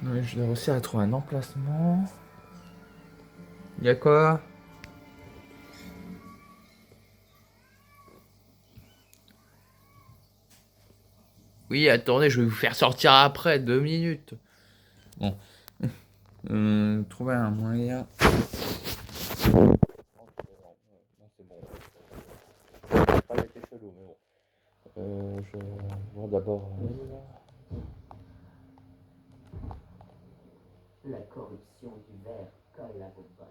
Oui, je dois réussir à trouver un emplacement. Il y a quoi? Oui, attendez, je vais vous faire sortir après, 2 minutes. Bon, trouver un moyen. C'est bon. Ça a été chelou, mais bon. Je vois d'abord. La corruption du verre colle à vos bottes.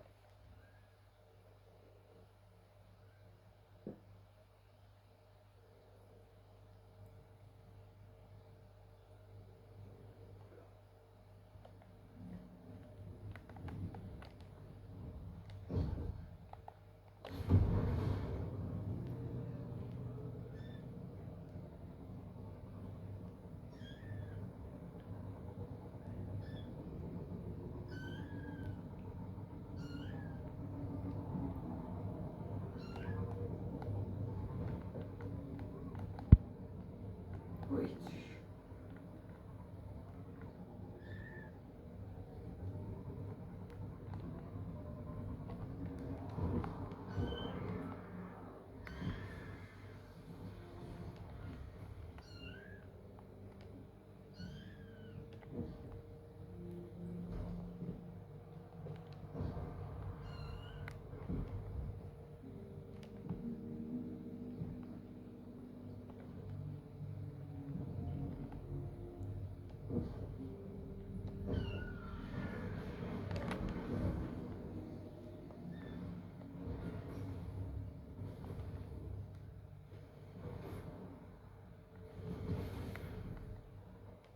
Oui.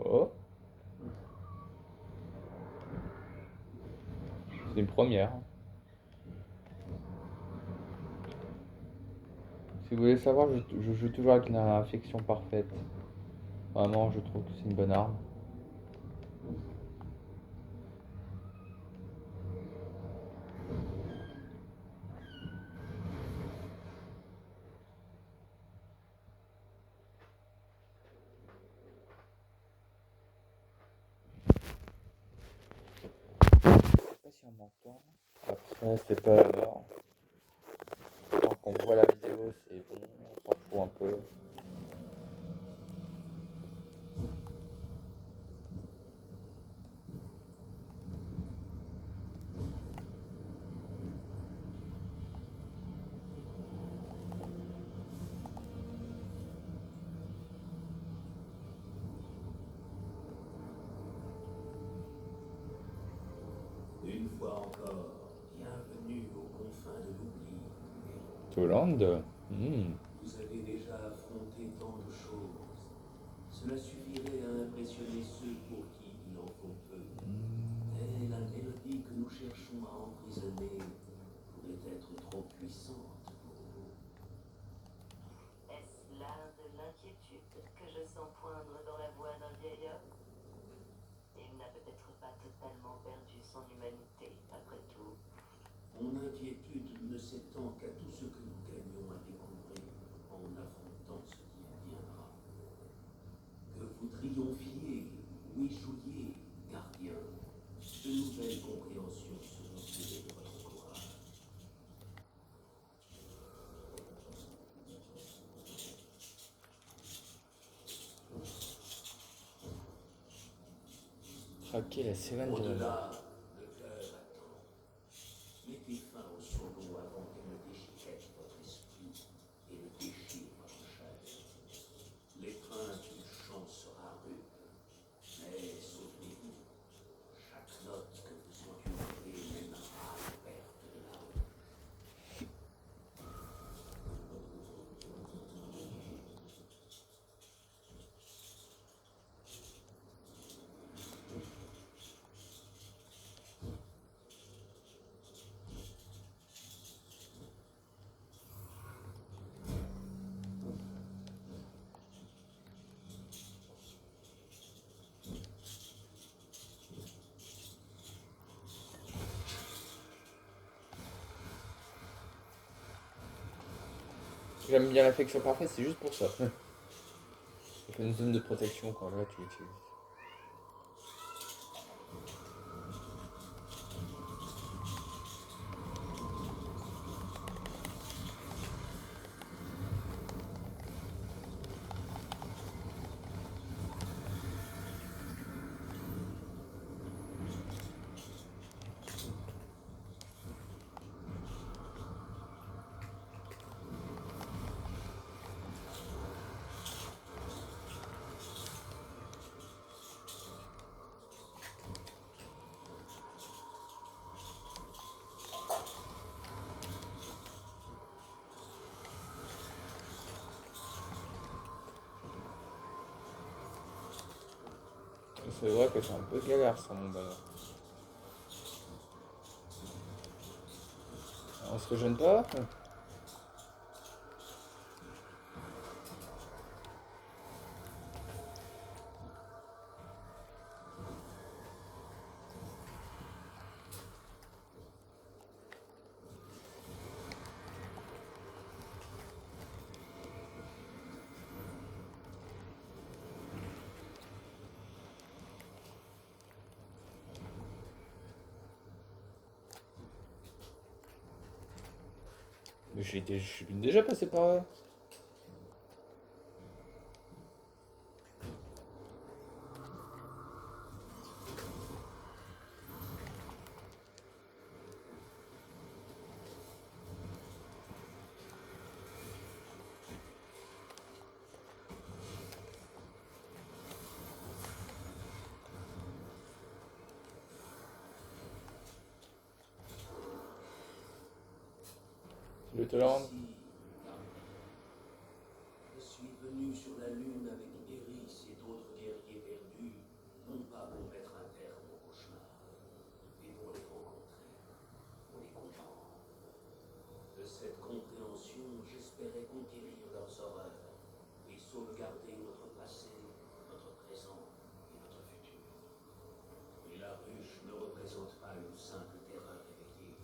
Oh, c'est une première. Si vous voulez savoir, je joue toujours avec la fiction parfaite. Vraiment, je trouve que c'est une bonne arme. Je sais pas si on m'entend. Après, c'est pas la mort. Tant qu'on voit la vidéo, c'est bon, on s'en fout un peu. Une fois encore, bienvenue aux confins de l'oubli. Tolande. Hmm. Vous avez déjà affronté tant de choses. Cela suffirait à impressionner ceux pour qui il en faut peu. Mais la mélodie que nous cherchons à emprisonner pourrait être trop puissante pour vous. Est-ce là de l'inquiétude que je sens poindre dans la voix d'un vieil homme? Il n'a peut-être pas totalement perdu son humanité, après tout. Mon inquiétude ne s'étend qu'à tout ce que nous gagnons à découvrir en affrontant ce qui adviendra. Que vous triomphiez ou échouiez, gardien, de nouvelles compréhensions seront tirées de votre courage. Ok, la sirène de la mort. Au-delà, le cœur attend. Mettez fin au surnom avant qu'elle ne déchiquette votre esprit et ne déchire votre chair. L'étreinte du chant sera rude, mais souvenez-vous, chaque note que vous endurerez mènera à la perte de la haute. J'aime bien l'affection parfaite, c'est juste pour ça. Ça fait une zone de protection quand là tu l'utilises. c'est vrai que c'est un peu galère sans mon bonheur. On se régène pas? Mais je suis déjà passé par là. Le Talent. Je suis venu sur la Lune avec Eris et d'autres guerriers perdus, non pas pour mettre un terme au cauchemar, mais pour les rencontrer, pour les comprendre. De cette compréhension, j'espérais conquérir leurs horreurs et sauvegarder notre passé, notre présent et notre futur. Et la ruche ne représente pas une simple terreur éveillée,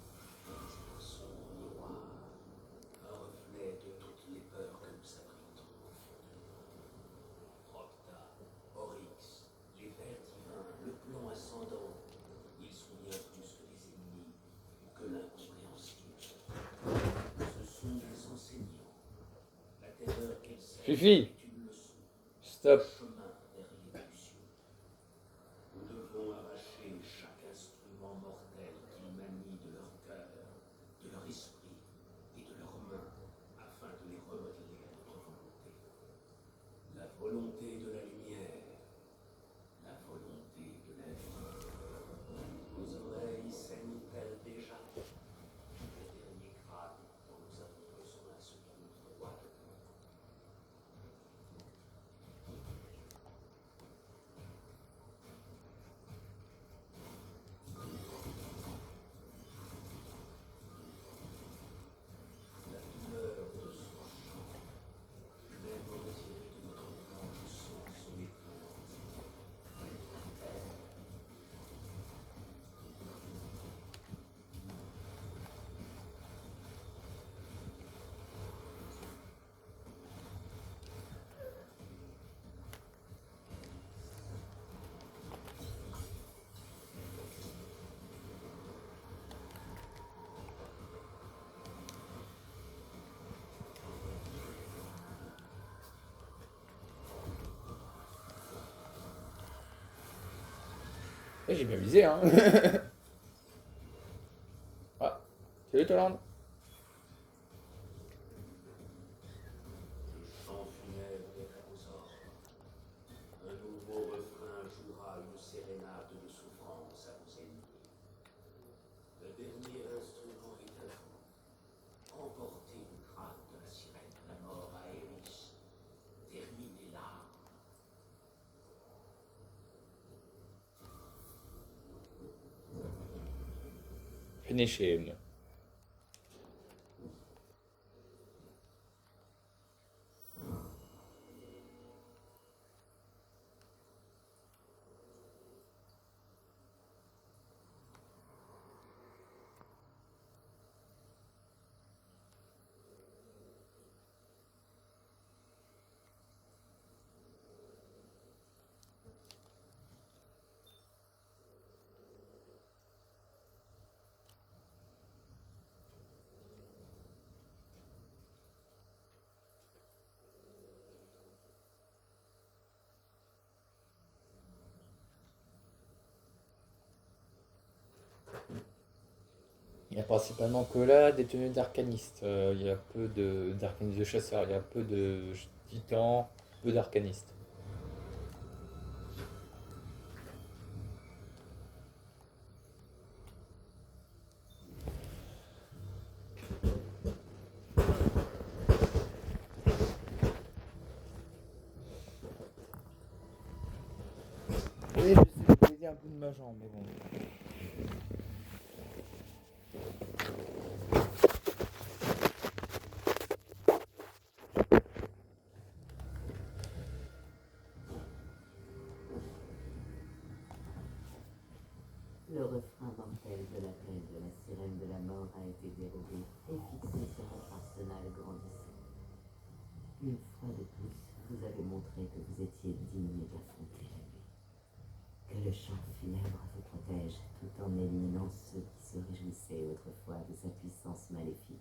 c'est un sombre miroir, un reflet de toutes les peurs que nous abritons au fond de nous. Procta, Oryx, les vers divins, le plan ascendant, ils sont bien plus que des ennemis ou que l'incompréhensible. Ce sont des enseignants. La terreur qu'ils sèment Fifi, est une leçon, un stop. chemin vers l'évolution. Nous devons arracher chaque instrument mortel qu'ils manient de leur cœur, de leur esprit et de leurs mains, afin de les remodeler à notre volonté. La volonté de la lumière, la volonté de la vie. Nos oreilles saignent-elles déjà? Le dernier crâne dont nous avons besoin se trouve droit devant. La douleur de son chant, même retirée de notre blanche sang son épouvante. Eh, j'ai bien visé, hein. Ah, salut Talent. Le chant funèbre est à vos ordres. Un nouveau refrain jouera une sérénade de souffrance à vos ennemis. Le dernier instrument est à vous. Emportez le crâne de la sirène de la mort à Eris. Terminez-la. Finish him. Il y a principalement que là des tenues d'arcanistes. Il y a peu d'arcanistes de chasseurs, il y a peu de titans, peu d'arcanistes. Oui, je un bout de ma jambe, mais bon. Le refrain mortel de l'appel de la sirène de la mort a été dérobé et fixé sur votre arsenal grandissant. Une fois de plus, vous avez montré que vous étiez digne d'affronter la nuit. Que le chant funèbre vous protège tout en éliminant ceux qui se réjouissaient autrefois de sa puissance maléfique.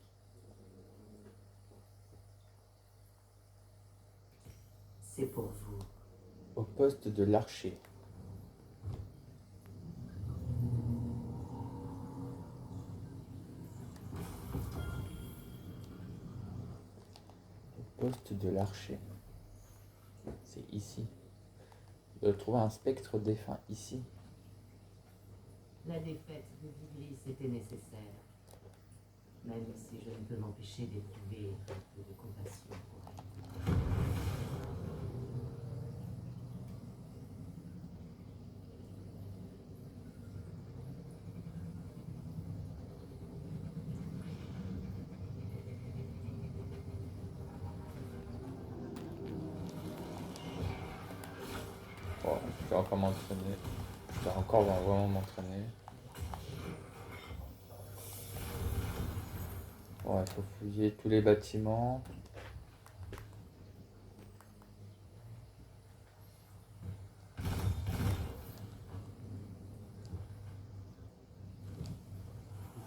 C'est pour vous. Au poste de l'archer. Au poste de l'archer. C'est ici. De trouver un spectre défunt ici. La défaite de Biglis était nécessaire. Même si je ne peux m'empêcher d'éprouver un peu de compassion pour elle. Bon, je vais encore m'entraîner. Je vais encore vraiment m'entraîner. Bon, il faut fouiller tous les bâtiments.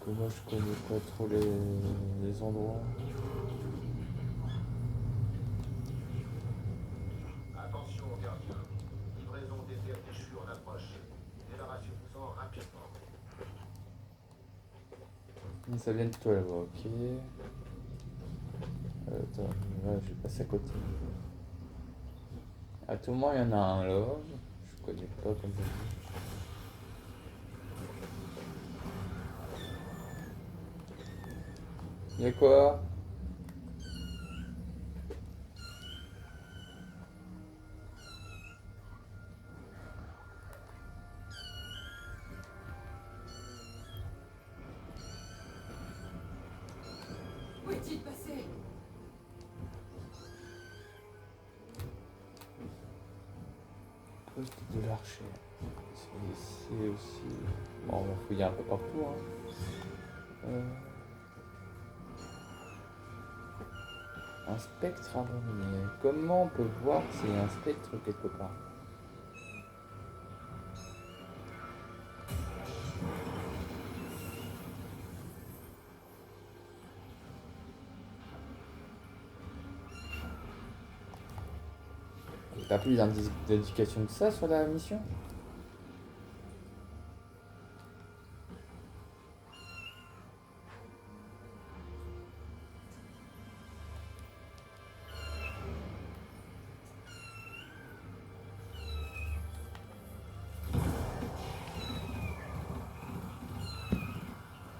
Que moi je connais pas trop les endroits. Attention, gardien. Livraison des terres déchues en approche. Débarrassez-vous-en rapidement. Ça vient de toi là-bas, ok. Attends, là je vais passer à côté. À tout moment il y en a un là. Je connais pas comme ça. Il y a quoi? Où est-il passé? Poste de l'archer. C'est ici aussi. Bon, on va fouiller un peu partout. Hein. Un spectre abandonné. Comment on peut voir s'il y a un spectre quelque part? T'as plus d'indications que ça sur la mission?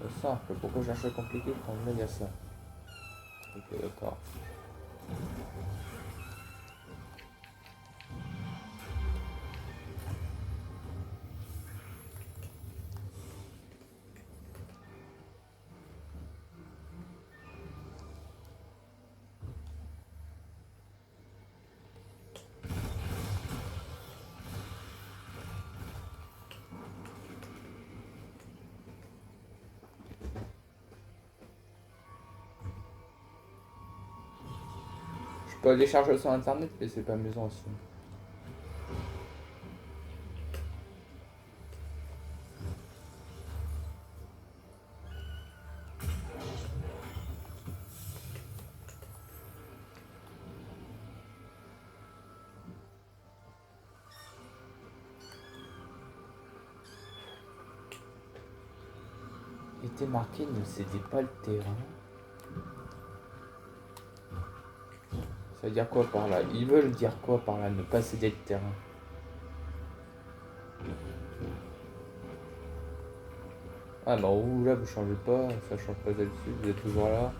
C'est simple, pourquoi chercher compliqué quand il y a ça? Ok, d'accord. Je peux aller chercher sur internet, mais c'est pas amusant aussi. Était marqué ne cédez pas le terrain. Ça veut dire quoi par là? Ils veulent dire quoi par là? Ne pas céder le terrain. Ah bah ouh, là vous changez pas, ça change pas d'habitude, vous êtes toujours là.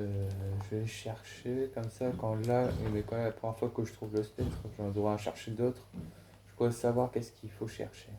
Je vais chercher comme ça quand là, mais quand la première fois que je trouve le spectre, j'en dois en chercher d'autres. Je pourrais savoir qu'est-ce qu'il faut chercher.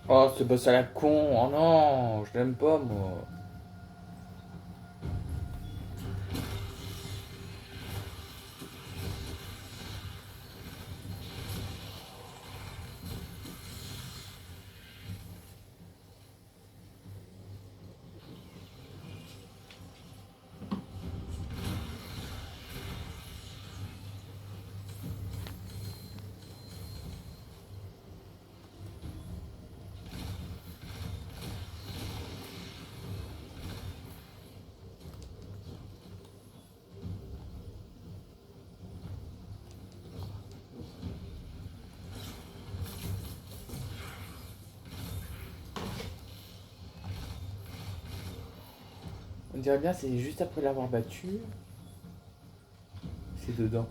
Oh, ce boss à la con! Oh non! Je l'aime pas, moi! On dirait bien, c'est juste après l'avoir battu. C'est dedans.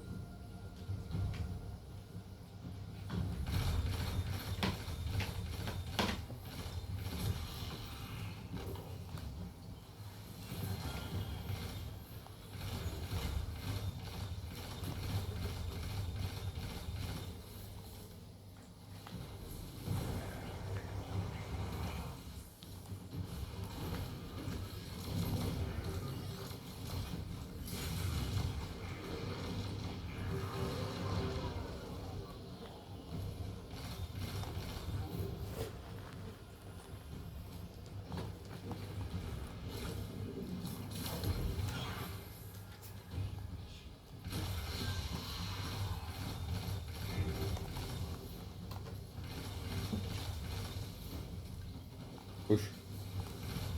Gauche.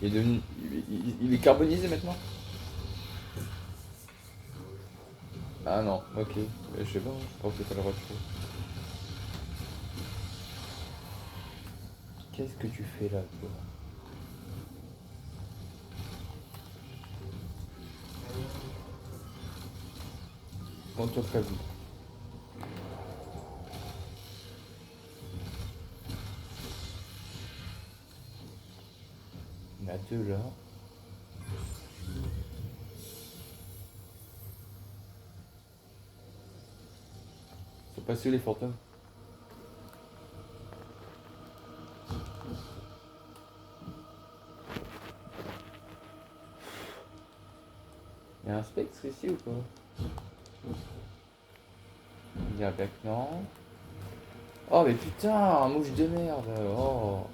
Il est devenu. Il est carbonisé maintenant? Ah non, ok. Je sais pas, je pense que ça le retrouve. Qu'est-ce que tu fais là, toi? Montre ta vie. Il y en a deux là. Ils sont passés où les fantômes? Il y a un spectre ici ou pas? Il dirait bien que non. Oh mais putain, un mouche de merde. Oh.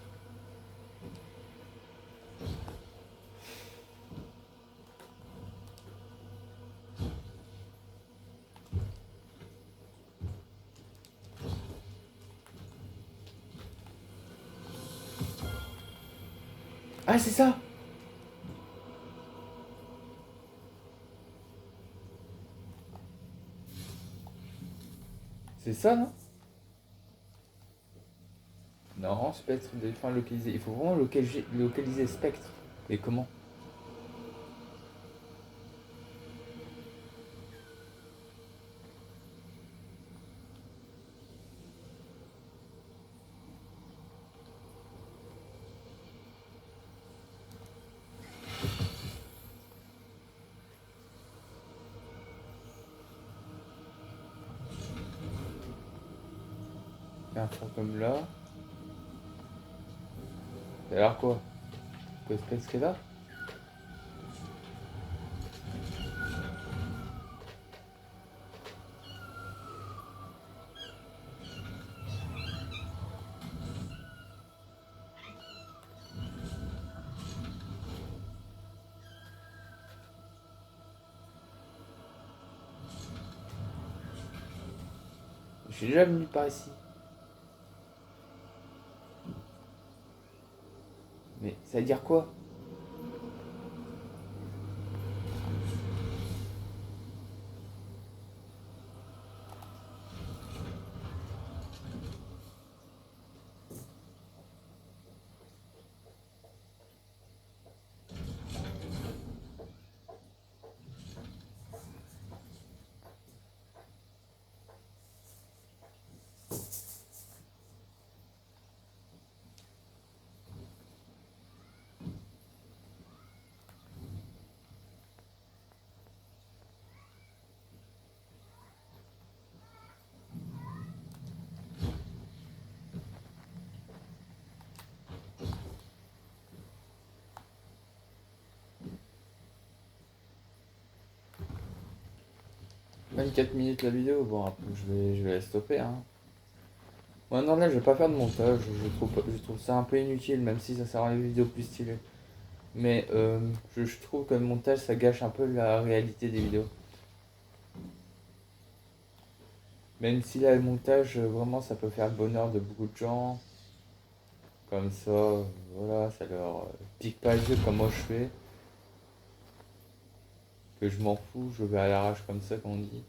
Ah c'est ça. C'est ça non? Non, spectre défunt localisé. Il faut vraiment localiser spectre. Et comment? Il y a un fantôme là. Ça a l'air quoi? Que spectre qui est là? Je suis déjà venu par ici. Mais ça veut dire quoi? Même 4 minutes la vidéo, bon après je vais la stopper hein. Ouais non là je vais pas faire de montage, je trouve ça un peu inutile même si ça sert à une vidéo plus stylée. Mais je trouve que le montage ça gâche un peu la réalité des vidéos. Même si là le montage vraiment ça peut faire le bonheur de beaucoup de gens. Comme ça, voilà, ça leur pique pas les yeux comme moi je fais. Que je m'en fous, je vais à l'arrache comme ça qu'on dit.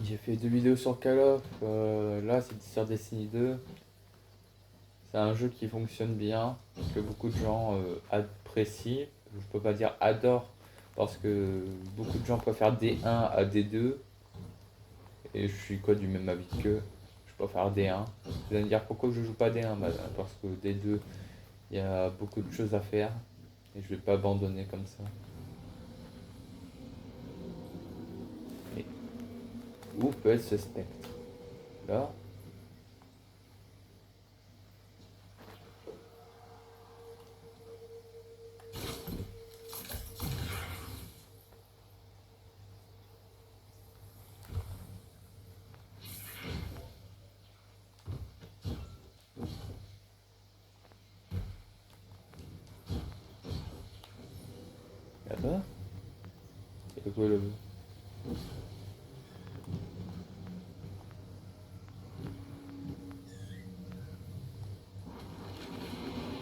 J'ai fait 2 vidéos sur Call of, là c'est sur Destiny 2. C'est un jeu qui fonctionne bien, que beaucoup de gens apprécient. Je peux pas dire adorent, parce que beaucoup de gens préfèrent D1 à D2. Et je suis quoi du même avis qu'eux. Je préfère D1. Vous allez me dire pourquoi je joue pas D1? Bah, parce que D2, il y a beaucoup de choses à faire. Et je vais pas abandonner comme ça. Et où peut être ce spectre? Là? Là-bas? Et quoi là-bas?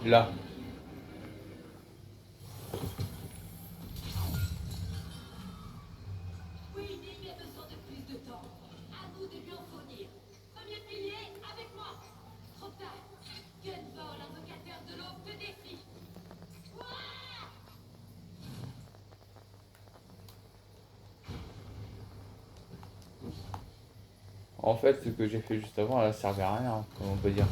Là. Oui, Nick a besoin de plus de temps. À vous de lui en fournir. Premier pilier, avec moi. Trop tard. Gunvor, l'invocateur de l'aube, te défie. Ouah. En fait, ce que j'ai fait juste avant, elle servait à rien, comme on peut dire.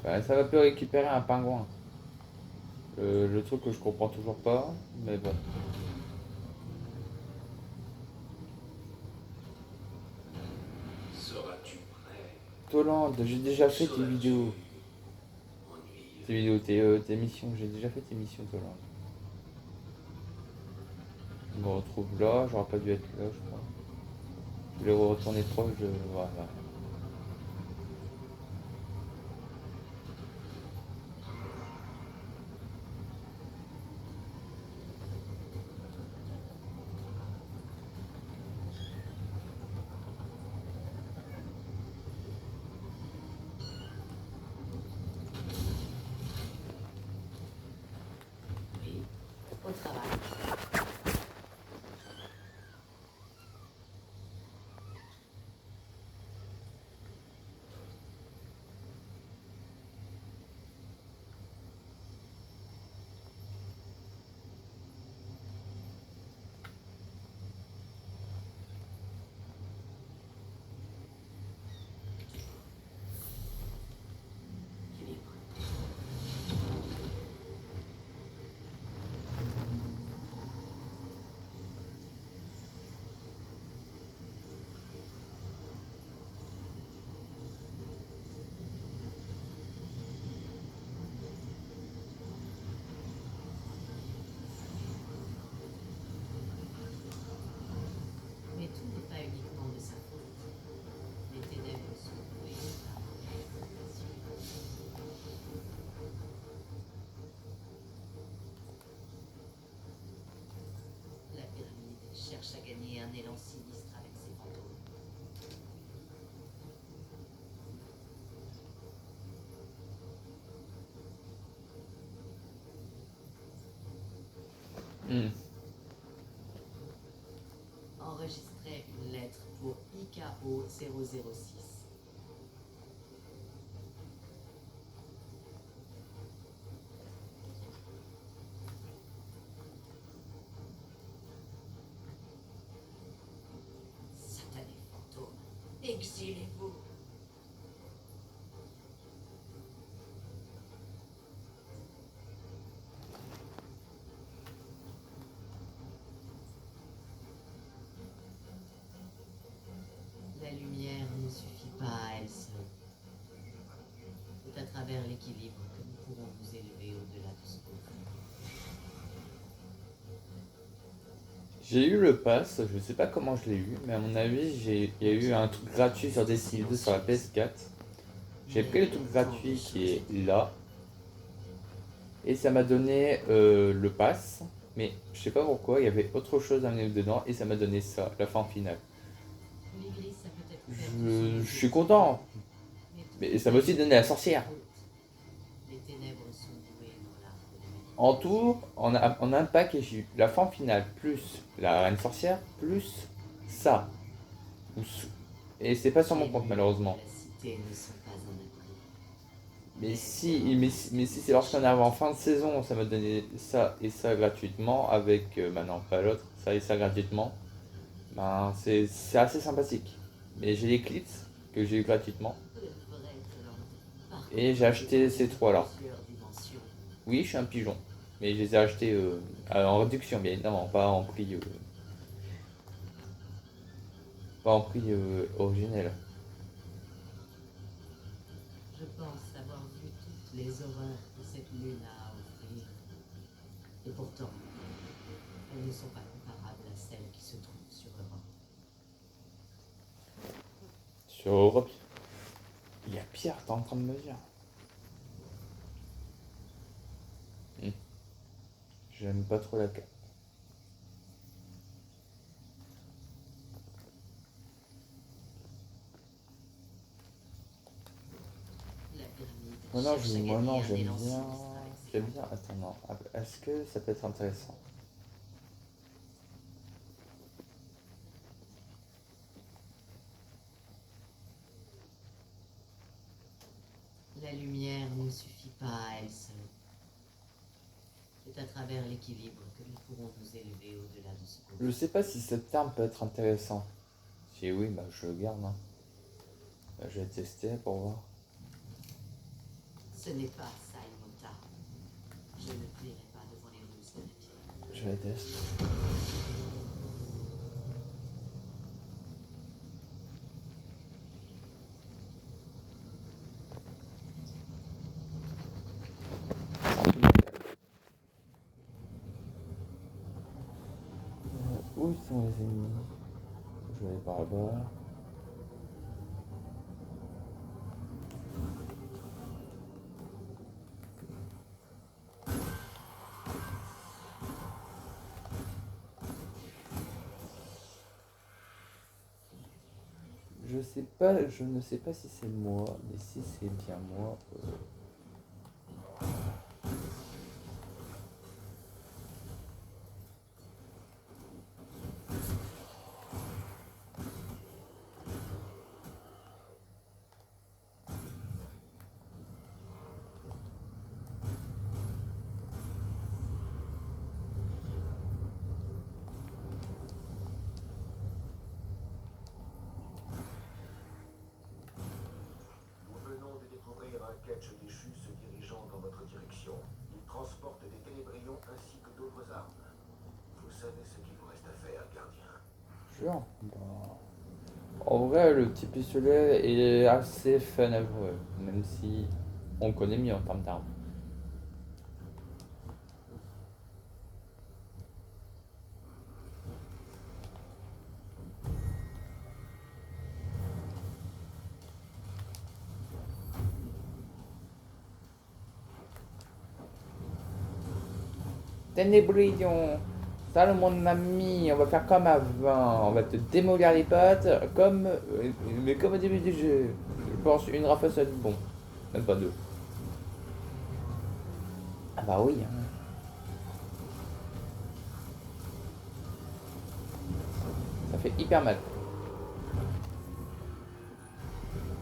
Ça va plus récupérer un pingouin. Le truc que je comprends toujours pas, mais bon. Seras-tu prêt? Tolande, j'ai déjà fait tes Seras-tu vidéos. ennuyeux? Tes vidéos, tes missions, j'ai déjà fait tes missions, Tolande. Je me retrouve là, j'aurais pas dû être là, je crois. Je voulais retourner proche de. Voilà. Oui, au travail. Équilibre. Mais tout n'est pas uniquement de sa faute. Les ténèbres sont douées par l'orientation. La pyramide cherche à gagner un élan sinistre avec ses fantômes. Hmm. Enregistrer une lettre pour IKO 006. Satanés fantômes, exilez-vous. La lumière ne suffit pas à elle seule. C'est à travers l'équilibre que nous pourrons nous élever au-delà de ce qu'on fait. J'ai eu le pass, je sais pas comment je l'ai eu, mais à mon avis, il y a eu un truc gratuit sur Destiny 2 sur la PS4. J'ai pris le truc gratuit qui est là. Et ça m'a donné le pass. Mais je sais pas pourquoi, il y avait autre chose à mettre dedans et ça m'a donné ça, la fin finale. L'église a peut-être perdu Je son suis content. mais tout Mais ça m'a aussi donné la sorcière. les ténèbres sont douées dans l'arbre de la vie. En tout, on a un pack et j'ai eu la fin finale plus la reine sorcière plus ça. Et c'est pas sur mon compte malheureusement. La cité ne sont pas un abri. Mais si c'est lorsqu'on arrive en fin de saison, ça m'a donné ça et ça gratuitement, avec maintenant pas l'autre, ça et ça gratuitement, ben c'est assez sympathique. Mais j'ai les clips que j'ai eu gratuitement De vraies plantes. et j'ai acheté ces trois là. Plusieurs dimensions. Oui, je suis un pigeon, mais je les ai achetés en réduction bien évidemment, pas en prix originel. Je pense avoir vu toutes les horreurs que cette lune a à offrir. Et pourtant, elles ne sont pas comparables à celles qui se trouvent sur Europe. Sur Europe, il y a pire, t'es en train de me dire. J'aime pas trop la carte. La pyramide Maintenant, cherche à moi non, gagner un j'aime élan bien. sinistre avec ses J'aime mains. bien. Attends, non. Est-ce que ça peut être intéressant? La lumière ne suffit pas à elle seule. C'est à travers l'équilibre que nous pourrons nous élever au-delà de ce qu'on Je sais pas si ce terme peut être intéressant. Si oui, bah je le garde. Hein. Bah, je vais tester pour voir. Ce n'est pas Saimota. Je ne plierai pas devant les ruses de la pierre. Je vais tester. Où sont les ennemis? Je vais aller par là-bas. Je sais pas, je ne sais pas si c'est moi, mais si c'est bien moi. Nous venons de découvrir un catch déchu se dirigeant dans votre direction. Il transporte des ténébrions ainsi que d'autres armes. Vous savez ce qu'il vous reste à faire, gardien. Jure. Bah, en vrai, le petit pistolet est assez fun à jouer, même si on le connaît mieux en termes d'armes. Ténébrion, salut mon ami, on va faire comme avant, on va te démolir les pattes, mais comme au début du jeu. Je pense une rafale ça va être bon, même pas deux. Ah bah oui, hein. Ça fait hyper mal.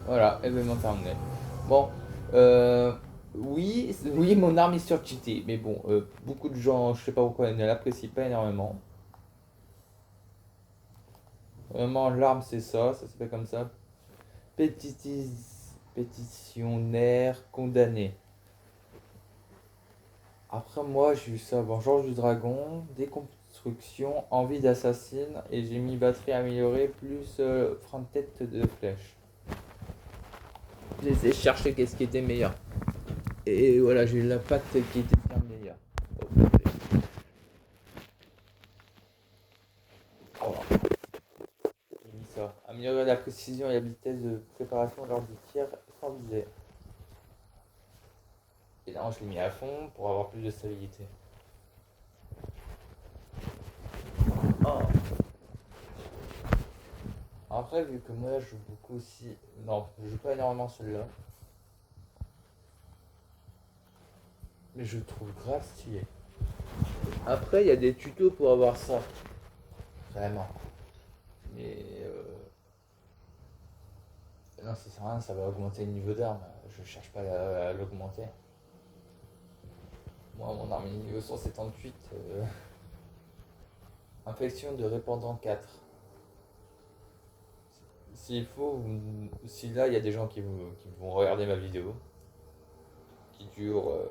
Voilà, événement terminé. Bon, oui, mon arme est surcheatée, mais bon, beaucoup de gens, je sais pas pourquoi, ne l'apprécient pas énormément. Vraiment, l'arme c'est ça s'appelle comme ça. Pétitionnaire condamné. Après moi, j'ai eu ça, Vengeance du Dragon, déconstruction, envie d'assassine, et j'ai mis batterie améliorée plus frein de tête de flèche. J'ai essayé de chercher qu'est-ce qui était meilleur. Et voilà, j'ai eu l'impact qui était bien meilleur. Voilà. J'ai mis ça. Améliorer la précision et la vitesse de préparation lors du tir sans viser. Et là, je l'ai mis à fond pour avoir plus de stabilité. Oh. Après, vu que moi je joue beaucoup aussi. Non, je joue pas énormément celui-là. Mais je le trouve grave stylé. Après, il y a des tutos pour avoir ça. Vraiment. Mais non, ça sert à rien, ça va augmenter le niveau d'arme. Je cherche pas à l'augmenter. Moi, mon arme est niveau 178. Infection de répandant 4. S'il faut, si là il y a des gens qui vont regarder ma vidéo, qui dure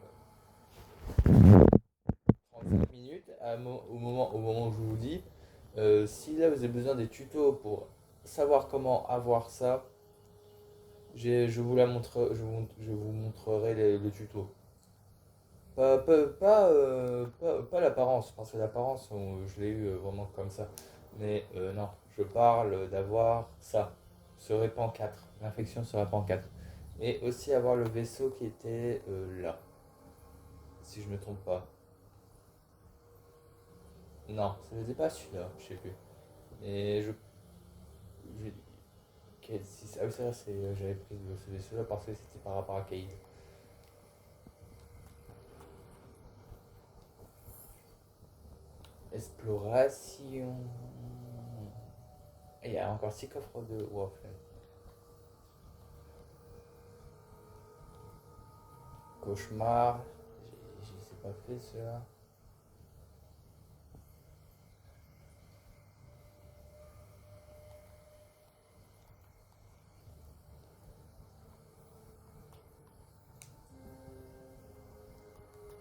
35 minutes, au moment où je vous dis, si là vous avez besoin des tutos pour savoir comment avoir ça, je vous la montre, je vous montrerai le tuto. Pas l'apparence, parce que l'apparence, je l'ai eu vraiment comme ça. Mais non, je parle d'avoir ça, ce répand 4, l'infection se répand 4. Et aussi avoir le vaisseau qui était là, si je me trompe pas. Non, ce n'était pas celui-là, je sais plus. Mais je- si, ah oui, c'est vrai, j'avais pris ce vaisseau-là parce que c'était par rapport à Cade. Exploration. Et il y a encore 6 coffres de Warframe. Cauchemar. Je les ai pas fait ceux-là.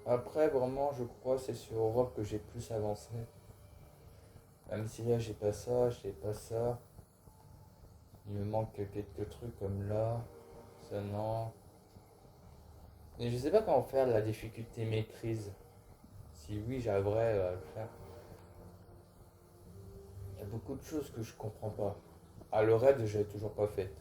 Après, vraiment, je crois que c'est sur Europe que j'ai plus avancé. Même si là, j'ai pas ça, j'ai pas ça. Il me manque quelques trucs comme là. Ça, non. Et je sais pas comment faire la difficulté maîtrise. Si oui, j'arriverais à le faire. Il y a beaucoup de choses que je comprends pas. Ah, le raid, j'ai toujours pas fait.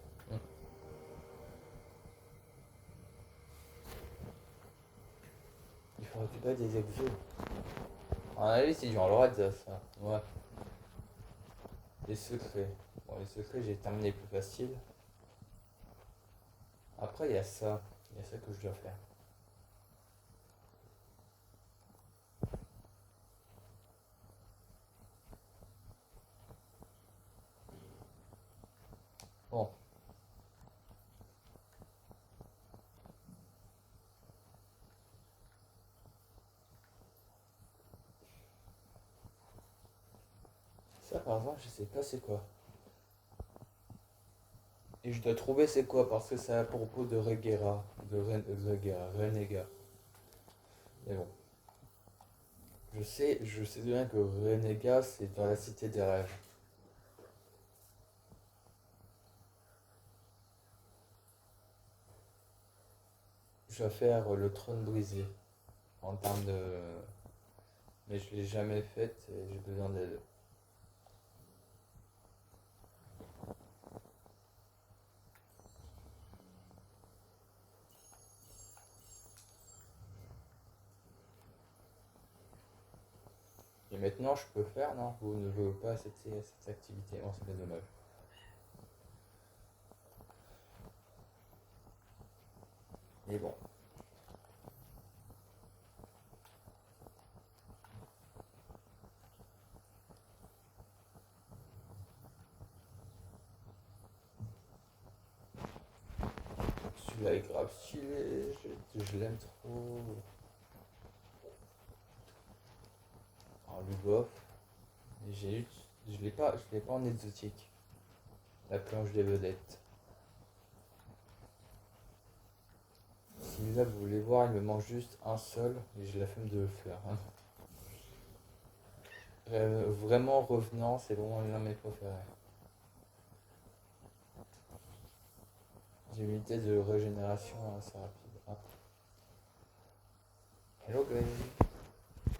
Il faut récupérer des exos. À mon avis, c'est genre le raid, ça. Ouais. Les secrets. Bon, les secrets, j'ai terminé plus facile. Après, il y a ça. Il y a ça que je dois faire. Bon. Ça, par exemple, je sais pas c'est quoi. Et je dois trouver c'est quoi, parce que c'est à propos de Regera. Renega. Mais bon. Je sais bien que Renega, c'est dans la cité des rêves. Je dois faire le trône brisé. En termes de... Mais je l'ai jamais faite et j'ai besoin d'aide. Et maintenant, je peux faire, non? Vous ne jouez pas à cette activité. Oh, c'est bien dommage. Mais bon. Celui-là est grave stylé. Je l'aime trop. Alors, lui bof. Je l'ai pas en exotique. La planche des vedettes. Si là vous voulez voir, il me manque juste un seul et j'ai la flemme de le faire. Vraiment revenant, c'est vraiment l'un de mes préférés. J'ai une unité de régénération assez rapide. Ah. Hello guys.